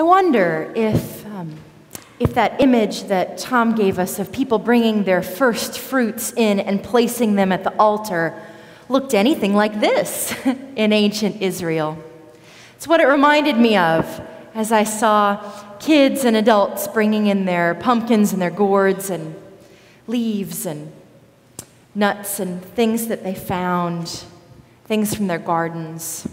I wonder if that image that Tom gave us of people bringing their first fruits in and placing them at the altar looked anything like this in ancient Israel. It's what it reminded me of as I saw kids and adults bringing in their pumpkins and their gourds and leaves and nuts and things that they found, things from their gardens.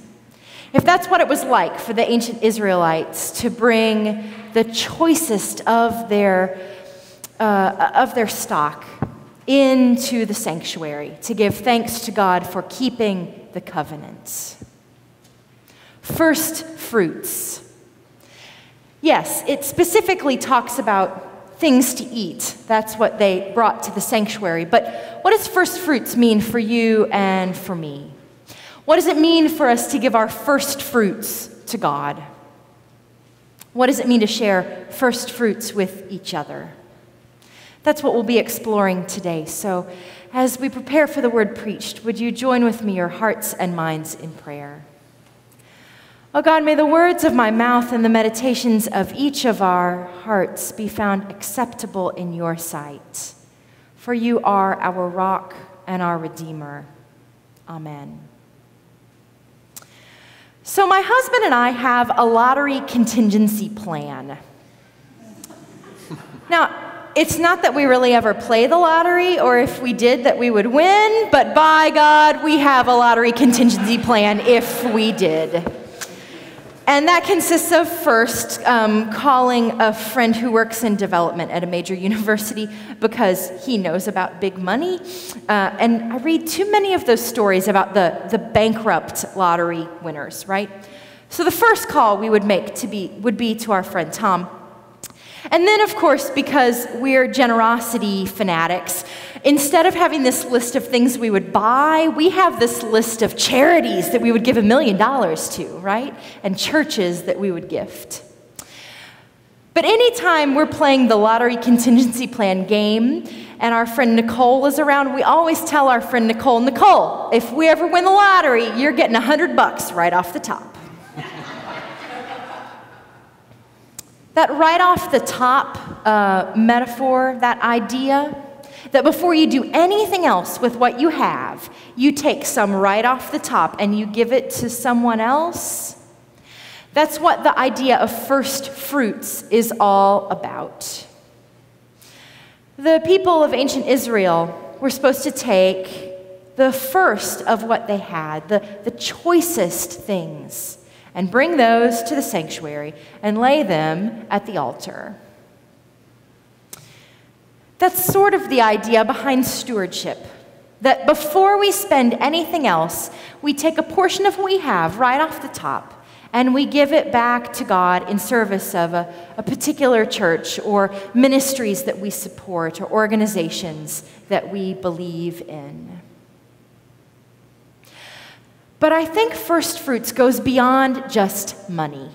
If that's what it was like for the ancient Israelites to bring the choicest of their stock into the sanctuary to give thanks to God for keeping the covenant. First fruits. Yes, it specifically talks about things to eat. That's what they brought to the sanctuary. But what does first fruits mean for you and for me? What does it mean for us to give our first fruits to God? What does it mean to share first fruits with each other? That's what we'll be exploring today. So as we prepare for the word preached, would you join with me your hearts and minds in prayer? Oh God, may the words of my mouth and the meditations of each of our hearts be found acceptable in your sight. For you are our rock and our Redeemer. Amen. So my husband and I have a lottery contingency plan. Now, it's not that we really ever play the lottery, or if we did that we would win, but by God, we have a lottery contingency plan if we did. And that consists of first calling a friend who works in development at a major university because he knows about big money. And I read too many of those stories about the bankrupt lottery winners, right? So the first call we would make would be to our friend Tom. And then, of course, because we're generosity fanatics, instead of having this list of things we would buy, we have this list of charities that we would give $1 million to, right? And churches that we would gift. But anytime we're playing the lottery contingency plan game and our friend Nicole is around, we always tell our friend Nicole, Nicole, if we ever win the lottery, you're getting $100 right off the top. That right off the top metaphor, that idea that before you do anything else with what you have, you take some right off the top and you give it to someone else, that's what the idea of first fruits is all about. The people of ancient Israel were supposed to take the first of what they had, the choicest things, and bring those to the sanctuary and lay them at the altar. That's sort of the idea behind stewardship, that before we spend anything else, we take a portion of what we have right off the top and we give it back to God in service of a particular church or ministries that we support or organizations that we believe in. But I think first fruits goes beyond just money.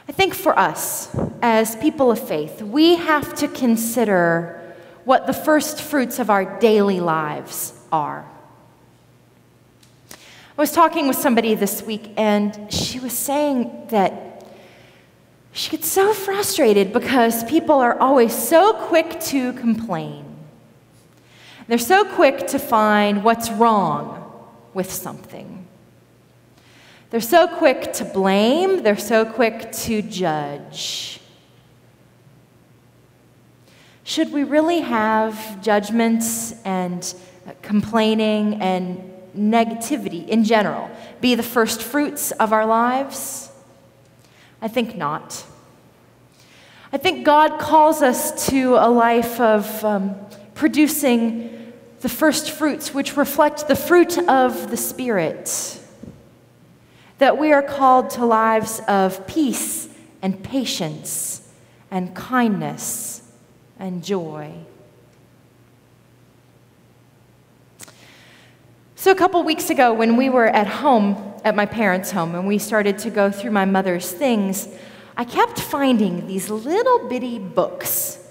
I think for us, as people of faith, we have to consider what the first fruits of our daily lives are. I was talking with somebody this week, and she was saying that she gets so frustrated because people are always so quick to complain. They're so quick to find what's wrong with something. They're so quick to blame. They're so quick to judge. Should we really have judgments and complaining and negativity in general be the first fruits of our lives? I think not. I think God calls us to a life of producing the first fruits, which reflect the fruit of the Spirit. That we are called to lives of peace and patience and kindness and joy. So a couple weeks ago when we were at home, at my parents' home, and we started to go through my mother's things, I kept finding these little bitty books.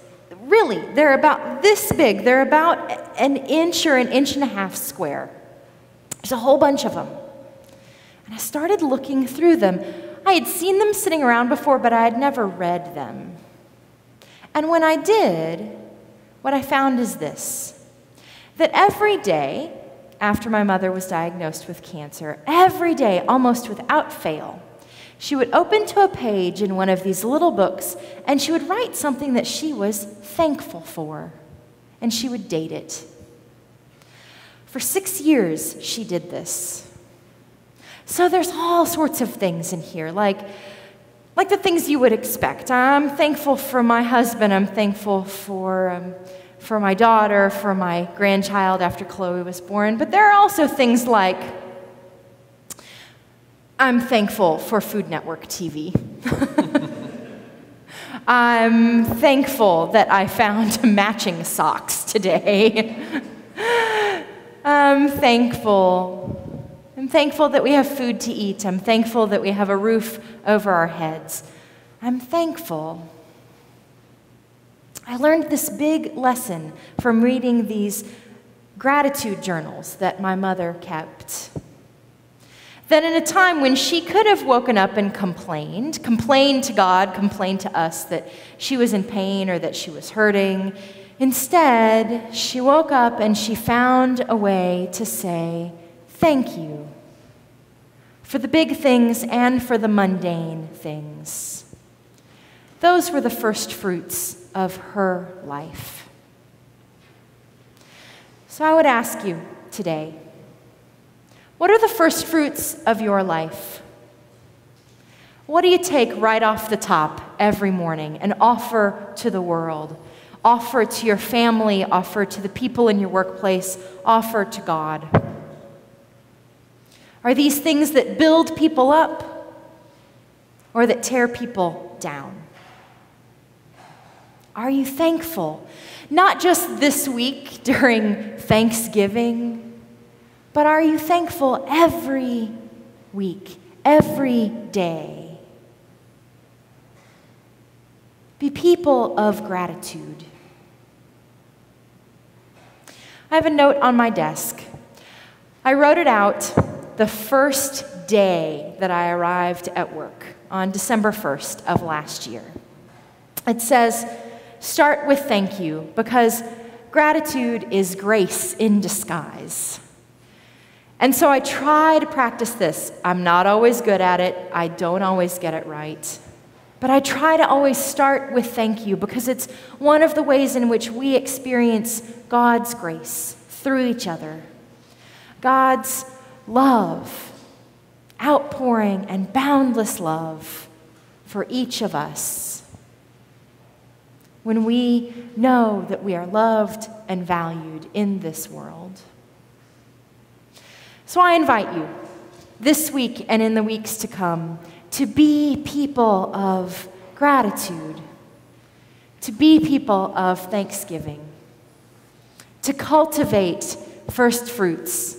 Really, they're about this big. They're about an inch or an inch and a half square. There's a whole bunch of them. And I started looking through them. I had seen them sitting around before, but I had never read them. And when I did, what I found is this, that every day after my mother was diagnosed with cancer, every day, almost without fail, she would open to a page in one of these little books, and she would write something that she was thankful for, and she would date it. For 6 years, she did this. So there's all sorts of things in here, like the things you would expect. I'm thankful for my husband. I'm thankful for my daughter, for my grandchild after Chloe was born. But there are also things like, I'm thankful for Food Network TV. I'm thankful that I found matching socks today. I'm thankful that we have food to eat. I'm thankful that we have a roof over our heads. I'm thankful. I learned this big lesson from reading these gratitude journals that my mother kept. That in a time when she could have woken up and complained to God, complained to us that she was in pain or that she was hurting, instead, she woke up and she found a way to say, thank you for the big things and for the mundane things. Those were the first fruits of her life. So I would ask you today, what are the first fruits of your life? What do you take right off the top every morning and offer to the world? Offer to your family, offer to the people in your workplace, offer to God. Are these things that build people up or that tear people down? Are you thankful? Not just this week during Thanksgiving, but are you thankful every week, every day? Be people of gratitude. I have a note on my desk. I wrote it out the first day that I arrived at work on December 1st of last year. It says, start with thank you, because gratitude is grace in disguise. And so I try to practice this. I'm not always good at it. I don't always get it right. But I try to always start with thank you, because it's one of the ways in which we experience God's grace through each other. God's love, outpouring and boundless love for each of us. When we know that we are loved and valued in this world. So I invite you this week and in the weeks to come to be people of gratitude, to be people of thanksgiving, to cultivate first fruits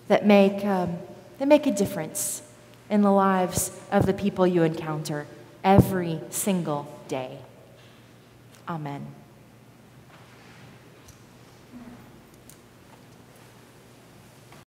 that make a difference in the lives of the people you encounter every single day. Amen.